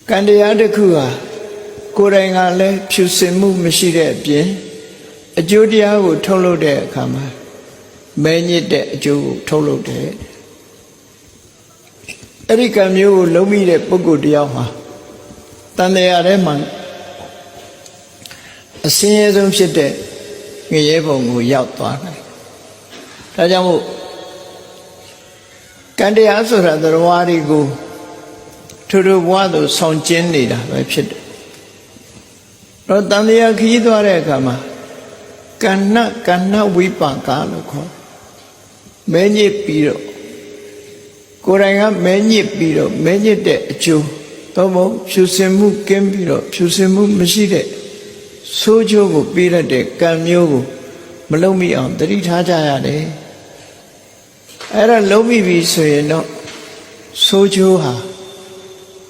ကံတရားတစ်ခုဟာကိုယ်တိုင်ကလည်းဖြူစင်မှုမရှိတဲ့အပြင်အကျိုးတရားကိုထုတ်လုပ်တဲ့အခါမှာမဲညစ်တဲ့အကျိုးကိုထုတ်လုပ်တယ်အဲ့ဒီကံမျိုးကိုလုံးမိတဲ့ပုဂ္ဂိုလ်တယောက်မှာတန်တရားထဲမှာအစင်းရဲဆုံးဖြစ်တဲ့ငရဲဘုံကိုရောက်သွားတယ်ဒါကြောင့်မို့ကံတရားဆိုတာသရဝါတွေကိုထိုဘဝသို့ဆောင်ကျင်းနေတာပဲဖြစ်တယ်တော့တန်တရားခရီးသွားတဲ့အခါမှာကဏ္ဏဝိပါကလို့ခေါ်မဲညစ်ပြီးတော့ကိုယ်တိုင်ကမဲညစ်ပြီးတော့မဲညစ်တဲ့အကျိုးတော့မဟုတ်ဖြူစင်မှုကင်းပြီးတော့ဖြူစင်မှုမရှိတဲ့ဆိုးကျိုးကိုပေးရတဲ့ကံမျိုးကိုမလုံးမိအောင်တတိထားကြရတယ်အဲ့ဒါလုံးမိပြီဆိုရင်တော့ဆိုးကျိုးဟာ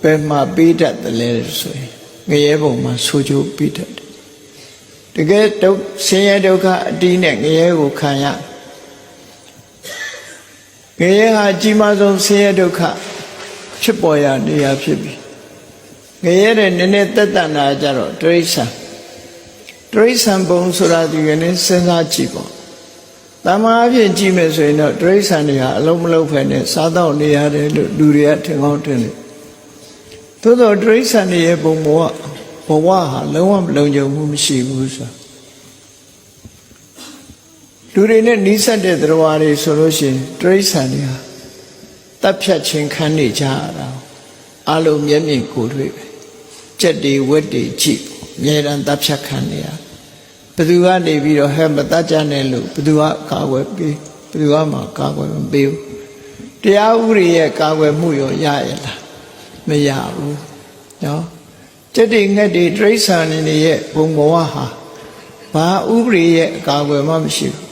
ဘယ်မှာပေးတတ်တယ်လဲဆိုရင်ငရဲဘုံမှာဆိုးကျိုးပေးတတ်တယ်တကယ်ဆင်းရဲဒုက္ခအတီးနဲ့ငရဲကိုခံရငရဲဟာအကြီးမားဆုံးဆင်းရဲဒုက္ခဖြစ်ပေါ်ရနေရဖြစ်ပြီငရဲတဲ့နည်းနည်းတက်တန်တာကြတော့တိရစ္ဆာန်ဘုံဆိုတာဒီကနေ့စဉ်းစားကြည့်ပေါ့တမားအဖြစ်ကြည့်မယ်ဆိုရင်တော့တိရစ္ဆာန်တွေဟာအလုံးမလုံးဖက်နဲ့စားတော့နေရတယ်လို့လူတွေကထင်ကောင်းထင်တယ်သို့တော့တိရစ္ဆာန်တွေရဲ့ဘဝဟာလုံးဝမလုံခြုံမှုမရှိဘူးဆိုတာလူတွေနဲ့နှိစက်တဲ့သရဝါတွေဆိုလို့ရှိရင်တိရစ္ဆာန်တွေဟာတပ်ဖြတ်ခြင်းခံနေကြရတာအလုံးမျက်မြင်ကိုယ်တွေ့ပဲကြက်တွေဝက်တွေကြည့်အမြဲတမ်းတပ်ဖြတ်ခံနေရဘသူကနေပြီးတော့ဟဲ့မတတ်ကြနဲ့လို့ဘသူကကာကွယ်ပေးဘသူကမှကာကွယ်မပေးဘူးတရားဥပဒေရဲ့ကာကွယ်မှုရောရရလားမရဘူးနော်ကြက်တွေငှက်တွေတိရစ္ဆာန်တွေရဲ့ဘုံဘဝဟာဘာဥပဒေရဲ့အကာအကွယ်မှမရှိဘူး